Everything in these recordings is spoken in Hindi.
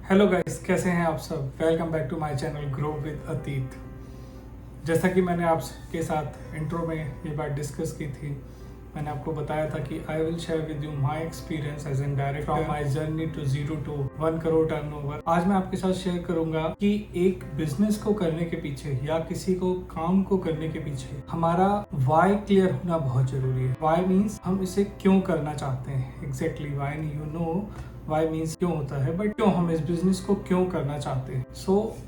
हेलो गाइस, कैसे हैं आप सब। Welcome back to my channel grow with Ateet. जैसा कि मैंने आपके साथ इंट्रो में ये बात डिस्कस की थी, मैंने आपको बताया था कि I will share with you my experience as an director from my journey to 0 to 1 crore turnover. आज मैं आपके साथ शेयर करूंगा कि एक बिजनेस को करने के पीछे या किसी को काम को करने के पीछे हमारा वाई क्लियर होना बहुत जरूरी है। वाई मीन्स हम इसे क्यों करना चाहते हैं। Exactly Y, you know why means क्यों होता है, बट क्यों हम इस बिजनेस को क्यों करना चाहते हैं।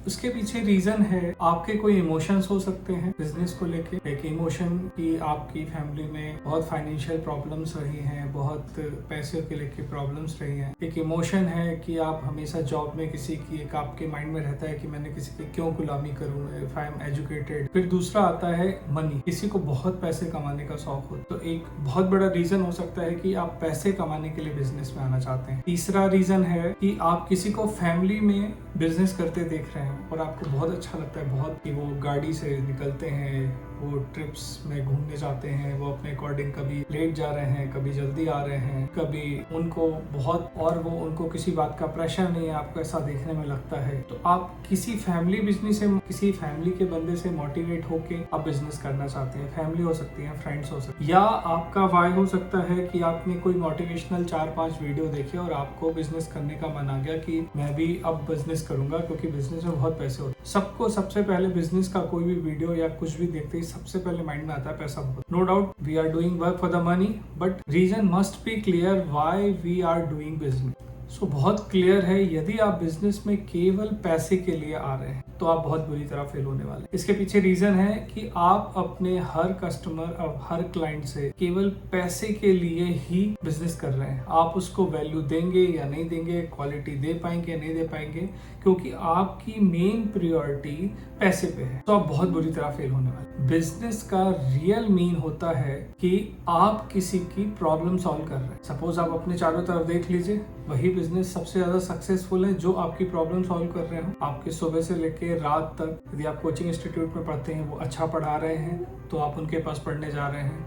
उसके पीछे रीजन है। आपके कोई इमोशंस हो सकते हैं बिजनेस को लेके। एक इमोशन कि आपकी फैमिली में बहुत फाइनेंशियल प्रॉब्लम्स रही हैं, बहुत पैसे के लेके प्रॉब्लम्स रही हैं। एक इमोशन है कि आप हमेशा जॉब में किसी की, एक आपके माइंड में रहता है कि मैंने किसी की क्यों गुलामी करूं इफ आई एम एजुकेटेड। फिर दूसरा आता है मनी, किसी को बहुत पैसे कमाने का शौक हो। तो एक बहुत बड़ा रीजन हो सकता है कि आप पैसे कमाने के लिए बिजनेस में आना चाहते हैं। तीसरा रीजन है कि आप किसी को फैमिली में बिजनेस करते देख रहे हैं और आपको बहुत अच्छा लगता है बहुत कि वो गाड़ी से निकलते हैं, वो ट्रिप्स में घूमने जाते हैं, वो अपने अकॉर्डिंग कभी लेट जा रहे हैं, कभी जल्दी आ रहे हैं, कभी उनको बहुत और वो उनको किसी बात का प्रेशर नहीं है, आपको ऐसा देखने में लगता है। तो आप किसी फैमिली बिजनेस से, किसी फैमिली के बंदे से मोटिवेट होके आप बिजनेस करना चाहते हैं। फैमिली हो सकती है, फ्रेंड्स हो सकती है, या आपका वाई हो सकता है कि आपने कोई मोटिवेशनल 4-5 वीडियो देखे और आपको बिजनेस करने का मन आ गया कि मैं भी अब बिजनेस करूंगा क्योंकि बिजनेस में बहुत पैसे होते हैं। सबको सबसे पहले बिजनेस का कोई भी वीडियो या कुछ भी देखते ही सबसे पहले माइंड में आता है पैसा बहुत। No doubt we are doing work for the money, but reason must be clear why we are doing business. बहुत क्लियर है, यदि आप बिजनेस में केवल पैसे के लिए आ रहे हैं तो आप बहुत बुरी तरह फेल होने वाले हैं। इसके पीछे रीजन है कि आप अपने हर कस्टमर और हर क्लाइंट से केवल पैसे के लिए ही बिजनेस कर रहे हैं। आप उसको वैल्यू देंगे या नहीं देंगे, क्वालिटी दे पाएंगे या नहीं दे पाएंगे, क्योंकि आपकी मेन प्रायोरिटी पैसे पे है, तो आप बहुत बुरी तरह फेल होने वाले। बिजनेस का रियल मीन होता है कि आप किसी की प्रॉब्लम सॉल्व कर रहे हैं। सपोज आप अपने चारों तरफ देख लीजिए, वही बिजनेस सबसे ज्यादा सक्सेसफुल है जो आपकी प्रॉब्लम सॉल्व कर रहे हो। आपके सुबह से लेके रात तक, यदि आप कोचिंग इंस्टीट्यूट में पढ़ते हैं, वो अच्छा पढ़ा रहे हैं तो आप उनके पास पढ़ने जा रहे हैं।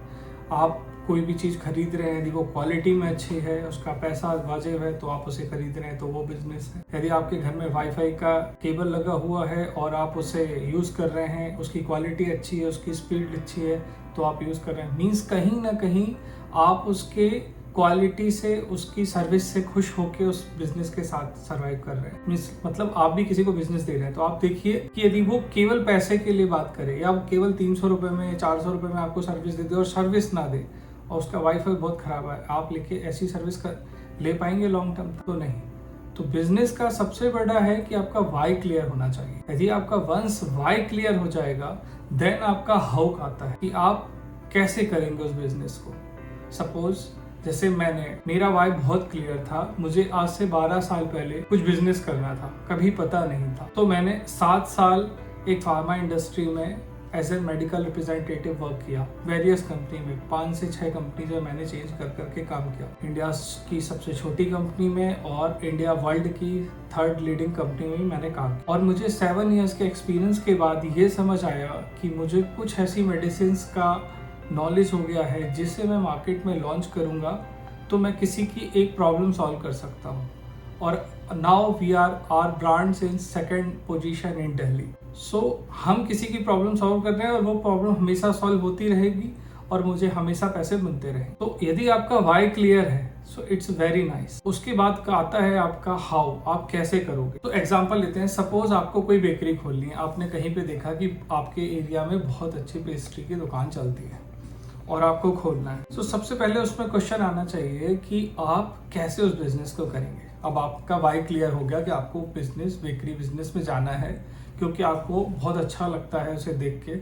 आप कोई भी चीज खरीद रहे हैं, यदि वो क्वालिटी में अच्छी है, उसका पैसा वाजिब है, तो आप उसे खरीद रहे हैं, तो वो बिजनेस है। यदि आपके घर में वाईफाई का केबल लगा हुआ है और आप उसे यूज कर रहे हैं, उसकी क्वालिटी अच्छी है, उसकी स्पीड अच्छी है, तो आप यूज कर रहे हैं, मीन्स कहीं ना कहीं आप उसके क्वालिटी से, उसकी सर्विस से खुश होकर उस बिजनेस के साथ सरवाइव कर रहे हैं। मतलब आप भी किसी को बिजनेस दे रहे हैं, तो आप देखिए कि यदि वो केवल पैसे के लिए बात करे या वो केवल 300 रुपए में, 400 रुपए में आपको सर्विस दे दे और सर्विस ना दे और उसका वाईफाई बहुत खराब है, आप लेके ऐसी सर्विस ले पाएंगे लॉन्ग टर्म? तो नहीं। तो बिजनेस का सबसे बड़ा है कि आपका वाई क्लियर होना चाहिए। यदि आपका वंस वाई क्लियर हो जाएगा, देन आपका हाउ आता है कि आप कैसे करेंगे उस बिजनेस को। सपोज जैसे मेरा वाई बहुत क्लियर था, मुझे आज से 12 साल पहले कुछ बिजनेस करना था, कभी पता नहीं था। तो मैंने 7 साल एक फार्मा इंडस्ट्री में as a medical representative work किया, वेरियस कंपनी में, 5 से 6 कंपनी में मैंने चेंज कर करके काम किया। इंडिया की सबसे छोटी कंपनी में और इंडिया वर्ल्ड की 3rd लीडिंग कंपनी में मैंने काम किया। और मुझे 7 ईयर्स के एक्सपीरियंस के बाद ये समझ आया कि मुझे कुछ ऐसी मेडिसिन का नॉलेज हो गया है जिससे मैं मार्केट में लॉन्च करूंगा तो मैं किसी की एक प्रॉब्लम सॉल्व कर सकता हूं। और now we are brands in 2nd position in Delhi. हम किसी की प्रॉब्लम सॉल्व कर रहे हैं और वो प्रॉब्लम हमेशा सॉल्व होती रहेगी और मुझे हमेशा पैसे मिलते रहे। तो यदि आपका वाई क्लियर है, सो इट्स वेरी नाइस। उसके बाद का आता है आपका हाउ, आप कैसे करोगे। तो एग्जांपल लेते हैं, सपोज आपको कोई बेकरी खोलनी है, आपने कहीं पे देखा कि आपके एरिया में बहुत अच्छी पेस्ट्री की दुकान चलती है और आपको खोलना है। सबसे पहले उसमें क्वेश्चन आना चाहिए कि आप कैसे उस बिजनेस को करेंगे। अब आपका वाई क्लियर हो गया कि आपको बेकरी बिजनेस में जाना है क्योंकि आपको बहुत अच्छा लगता है उसे देख के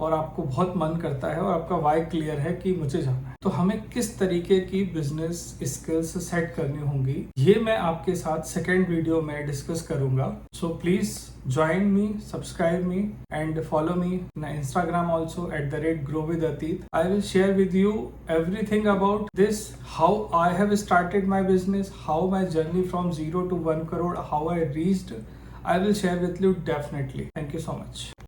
और आपको बहुत मन करता है और आपका वाई क्लियर है कि मुझे जाना है। तो हमें किस तरीके की बिजनेस स्किल्स सेट करनी होंगी, ये मैं आपके साथ 2nd वीडियो में डिस्कस करूंगा। So please join me, subscribe me and follow me on Instagram also @growwithatit. I will share with you everything about this, how I have started my business, how my journey from 0 to 1 crore, how I reached. I will share with you definitely. Thank you so much.